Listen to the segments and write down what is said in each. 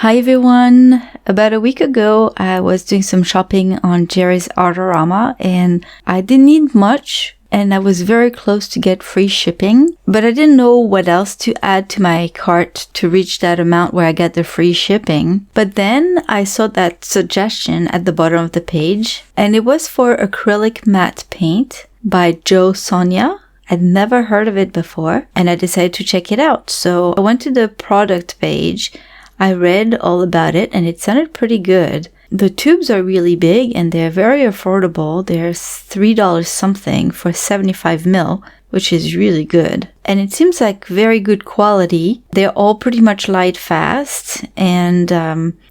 Hi everyone! About a week ago, I was doing some shopping on Jerry's Artorama and I didn't need much and I was very close to get free shipping, but I didn't know what else to add to my cart to reach that amount where I get the free shipping. But then I saw that suggestion at the bottom of the page and it was for acrylic matte paint by JO SONJA. I'd never heard of it before and I decided to check it out. So I went to the product page. I read all about it and it sounded pretty good. The tubes are really big and they're very affordable. They're $3 something for 75 ml, which is really good. And it seems like very good quality. They're all pretty much light fast and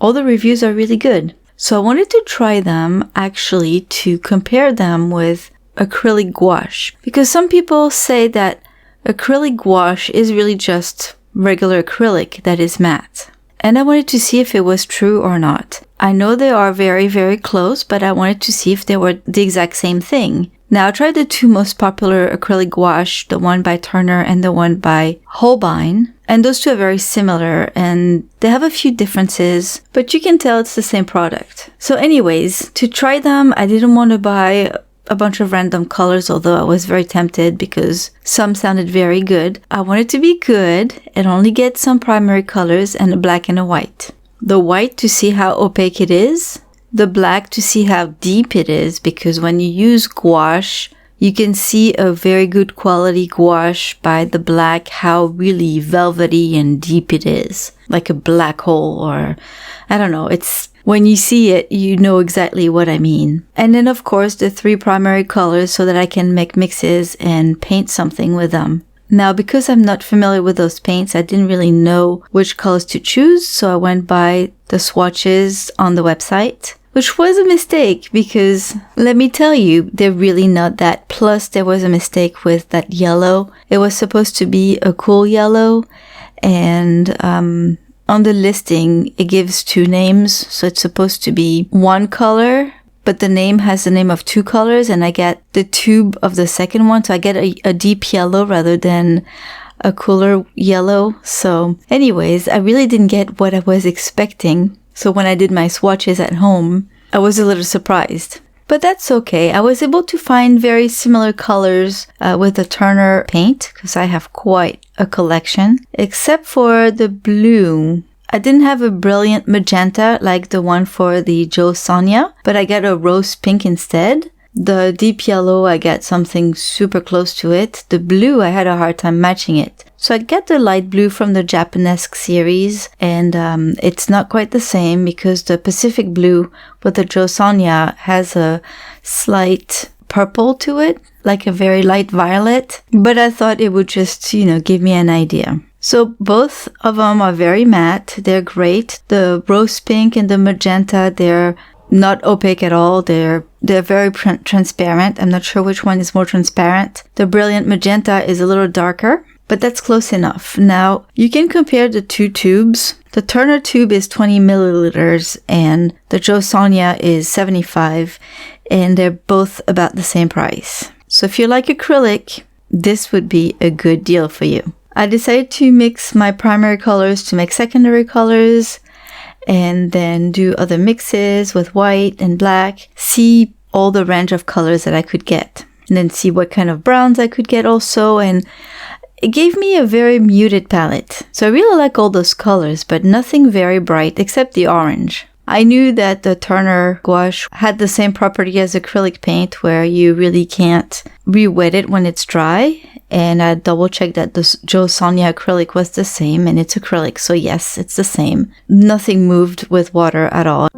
all the reviews are really good. So I wanted to try them actually to compare them with acrylic gouache, because some people say that acrylic gouache is really just regular acrylic that is matte. And I wanted to see if it was true or not. I know they are very, very close, but I wanted to see if they were the exact same thing. Now, I tried the two most popular acrylic gouache, the one by Turner and the one by Holbein. And those two are very similar and they have a few differences, but you can tell it's the same product. So anyways, to try them, I didn't want to buy a bunch of random colors, although I was very tempted because some sounded very good. I wanted to be good and only get some primary colors and a black and a white. The white to see how opaque it is, the black to see how deep it is, because when you use gouache, you can see a very good quality gouache by the black, how really velvety and deep it is. Like a black hole, or I don't know, when you see it, you know exactly what I mean. And then of course the three primary colors so that I can make mixes and paint something with them. Now because I'm not familiar with those paints, I didn't really know which colors to choose, so I went by the swatches on the website. Which was a mistake because, let me tell you, they're really not that. Plus there was a mistake with that yellow. It was supposed to be a cool yellow and on the listing, it gives two names, so it's supposed to be one color, but the name has the name of two colors, and I get the tube of the second one, so I get a deep yellow rather than a cooler yellow. So anyways, I really didn't get what I was expecting, so when I did my swatches at home, I was a little surprised. But that's okay. I was able to find very similar colors with the Turner paint because I have quite a collection, except for the blue. I didn't have a brilliant magenta like the one for the JO SONJA, but I got a rose pink instead. The deep yellow, I got something super close to it. The blue, I had a hard time matching it. So I get the light blue from the Japanesque series, and it's not quite the same because the Pacific blue with the JO SONJA has a slight purple to it, like a very light violet. But I thought it would just, give me an idea. So both of them are very matte. They're great. The rose pink and the magenta, they're not opaque at all. They're very transparent. I'm not sure which one is more transparent. The brilliant magenta is a little darker, but that's close enough. Now, you can compare the two tubes. The Turner tube is 20 milliliters and the JO SONJA is 75, and they're both about the same price. So if you like acrylic, this would be a good deal for you. I decided to mix my primary colors to make secondary colors and then do other mixes with white and black, see all the range of colors that I could get, and then see what kind of browns I could get also, and it gave me a very muted palette. So I really like all those colors, but nothing very bright except the orange. I knew that the Turner gouache had the same property as acrylic paint where you really can't re-wet it when it's dry. And I double checked that the JO SONJA acrylic was the same, and it's acrylic, so yes, it's the same. Nothing moved with water at all.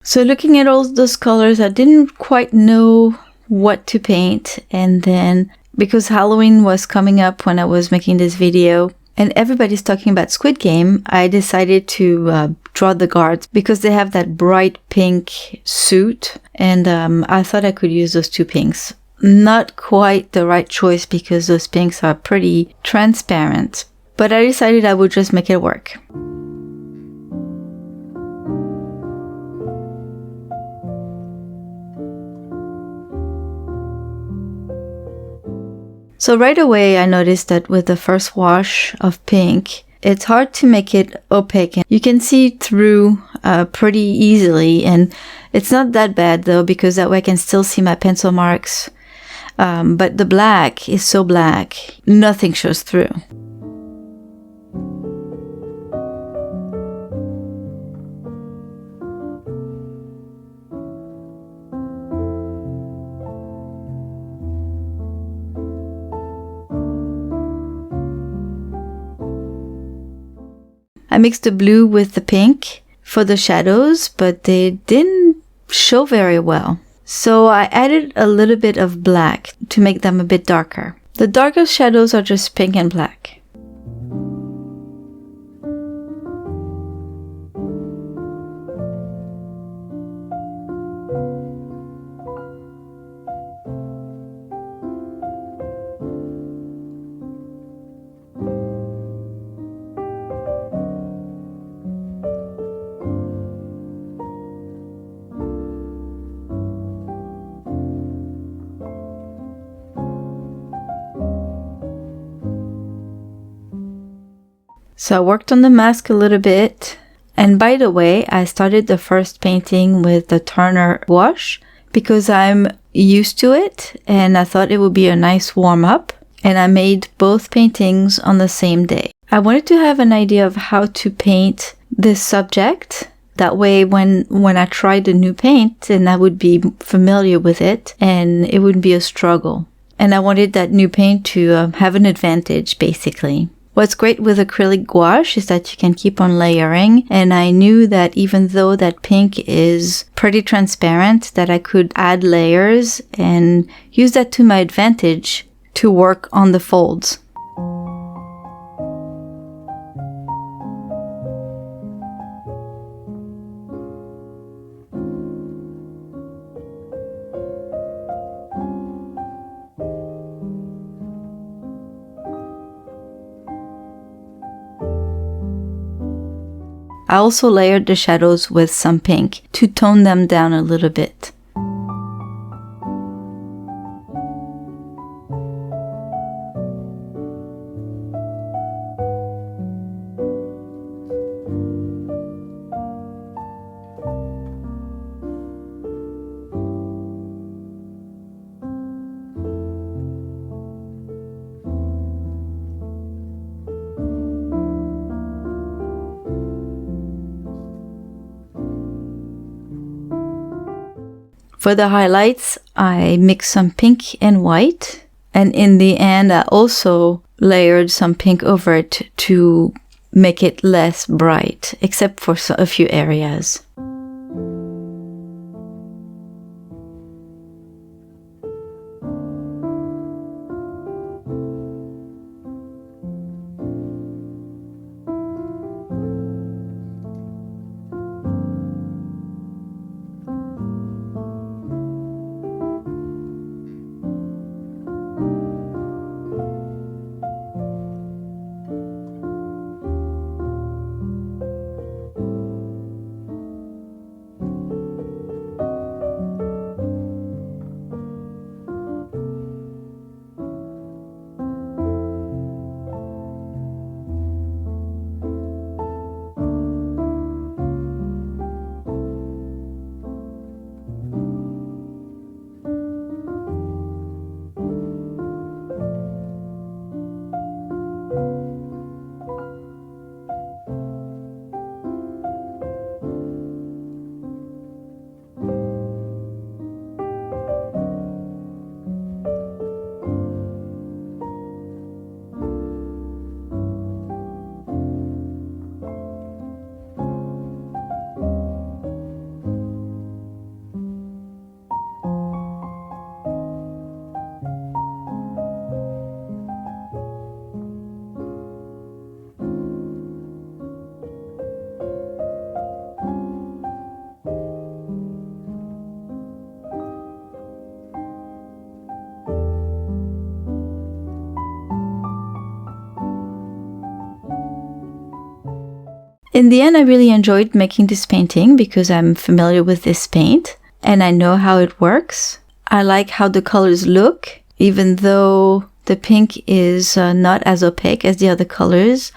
So looking at all those colors, I didn't quite know what to paint. And then because Halloween was coming up when I was making this video and everybody's talking about Squid Game, I decided to draw the guards because they have that bright pink suit. And I thought I could use those two pinks. Not quite the right choice because those pinks are pretty transparent. but I decided I would just make it work. So right away I noticed that with the first wash of pink, it's hard to make it opaque. You can see through pretty easily, and it's not that bad though, because that way I can still see my pencil marks. But the black is so black, nothing shows through. I mixed the blue with the pink for the shadows, but they didn't show very well. So I added a little bit of black to make them a bit darker. The darker shadows are just pink and black. So I worked on the mask a little bit. And by the way, I started the first painting with the Turner gouache because I'm used to it and I thought it would be a nice warm-up. And I made both paintings on the same day. I wanted to have an idea of how to paint this subject. That way when I tried the new paint, then I would be familiar with it and it wouldn't be a struggle. And I wanted that new paint to have an advantage, basically. What's great with acrylic gouache is that you can keep on layering, and I knew that even though that pink is pretty transparent, that I could add layers and use that to my advantage to work on the folds. I also layered the shadows with some pink to tone them down a little bit. For the highlights, I mixed some pink and white, and in the end I also layered some pink over it to make it less bright, except for a few areas. In the end, I really enjoyed making this painting because I'm familiar with this paint and I know how it works. I like how the colors look, even though the pink is not as opaque as the other colors.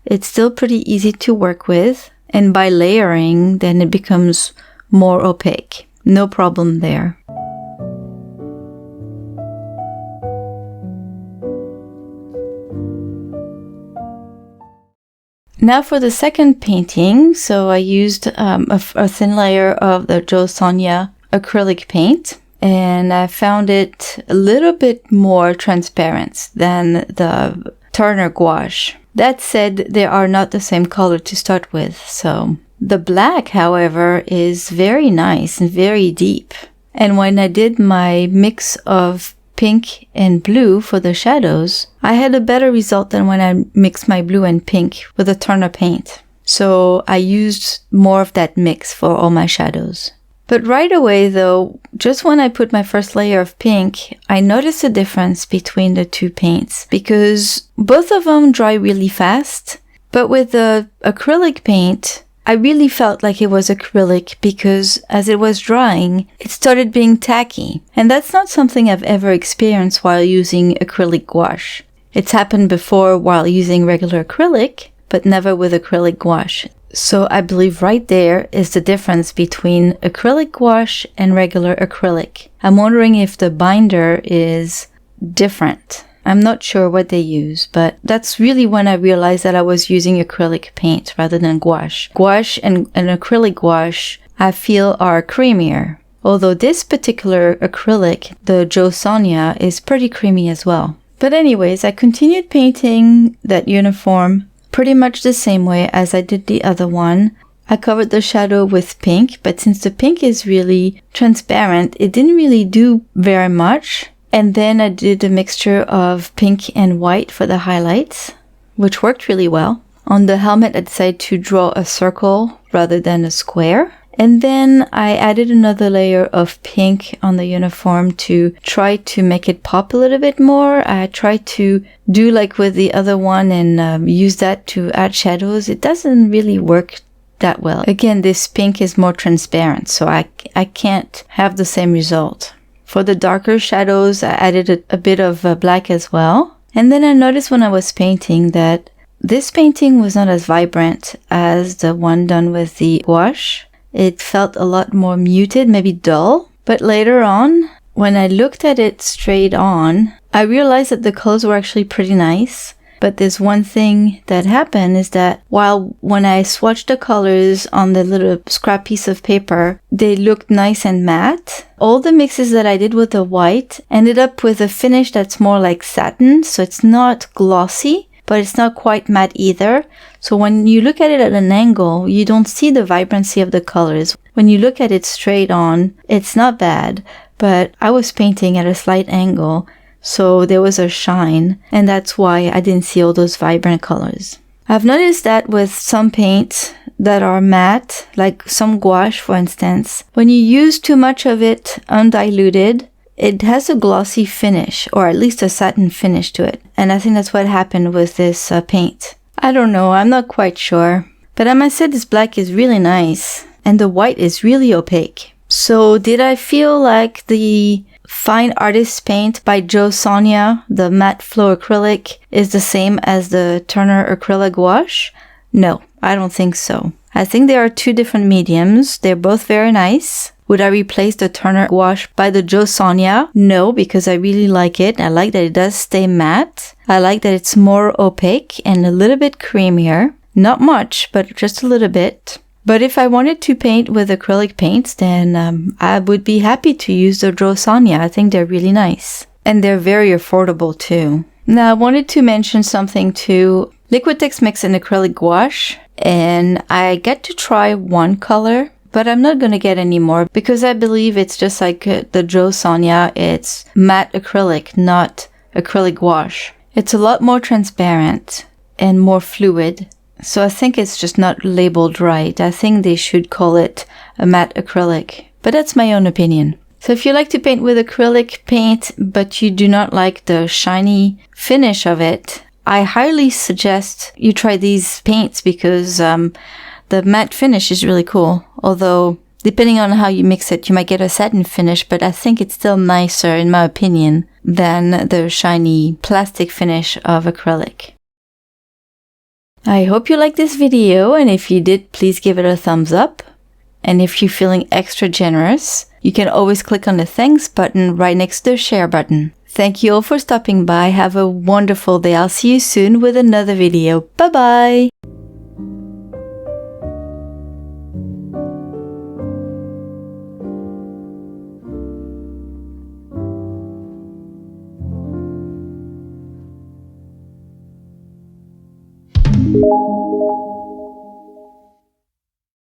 It's still pretty easy to work with, and by layering, then it becomes more opaque. No problem there. Now for the second painting, so I used a thin layer of the JO SONJA acrylic paint, and I found it a little bit more transparent than the Turner gouache. That said, they are not the same color to start with, so the black, however, is very nice and very deep. And when I did my mix of pink and blue for the shadows, I had a better result than when I mixed my blue and pink with a Turner paint. So I used more of that mix for all my shadows. But right away though, just when I put my first layer of pink, I noticed a difference between the two paints because both of them dry really fast. But with the acrylic paint, I really felt like it was acrylic because as it was drying, it started being tacky. And that's not something I've ever experienced while using acrylic gouache. It's happened before while using regular acrylic, but never with acrylic gouache. So I believe right there is the difference between acrylic gouache and regular acrylic. I'm wondering if the binder is different. I'm not sure what they use, but that's really when I realized that I was using acrylic paint rather than gouache. Gouache and acrylic gouache, I feel, are creamier. Although this particular acrylic, the JO SONJA, is pretty creamy as well. But anyways, I continued painting that uniform pretty much the same way as I did the other one. I covered the shadow with pink, but since the pink is really transparent, it didn't really do very much. And then I did a mixture of pink and white for the highlights, which worked really well. On the helmet, I decided to draw a circle rather than a square. And then I added another layer of pink on the uniform to try to make it pop a little bit more. I tried to do like with the other one and use that to add shadows. It doesn't really work that well. Again, this pink is more transparent, so I can't have the same result. For the darker shadows, I added a bit of black as well. And then I noticed when I was painting that this painting was not as vibrant as the one done with the gouache. It felt a lot more muted, maybe dull. But later on, when I looked at it straight on, I realized that the colors were actually pretty nice. But there's one thing that happened is that when I swatched the colors on the little scrap piece of paper, they looked nice and matte. All the mixes that I did with the white ended up with a finish that's more like satin, so it's not glossy, but it's not quite matte either. So when you look at it at an angle, you don't see the vibrancy of the colors. When you look at it straight on, it's not bad, but I was painting at a slight angle, so there was a shine, and that's why I didn't see all those vibrant colors. I've noticed that with some paints that are matte, like some gouache for instance, when you use too much of it undiluted, it has a glossy finish, or at least a satin finish to it. And I think that's what happened with this paint. I don't know, I'm not quite sure. But I must say this black is really nice, and the white is really opaque. So did I feel like the Fine Artist Paint by JO SONJA, the matte flow acrylic, is the same as the Turner Acrylic Gouache? No, I don't think so. I think there are two different mediums. They're both very nice. Would I replace the Turner Gouache by the JO SONJA? No, because I really like it. I like that it does stay matte. I like that it's more opaque and a little bit creamier. Not much, but just a little bit. But if I wanted to paint with acrylic paints, then I would be happy to use the JO SONJA. I think they're really nice. And they're very affordable too. Now I wanted to mention something too. Liquitex makes an acrylic gouache, and I get to try one color, but I'm not going to get any more because I believe it's just like the JO SONJA. It's matte acrylic, not acrylic gouache. It's a lot more transparent and more fluid. So I think it's just not labeled right. I think they should call it a matte acrylic. But that's my own opinion. So if you like to paint with acrylic paint, but you do not like the shiny finish of it, I highly suggest you try these paints because the matte finish is really cool. Although, depending on how you mix it, you might get a satin finish, but I think it's still nicer, in my opinion, than the shiny plastic finish of acrylic. I hope you liked this video, and if you did, please give it a thumbs up. And if you're feeling extra generous, you can always click on the thanks button right next to the share button. Thank you all for stopping by. Have a wonderful day. I'll see you soon with another video. Bye bye!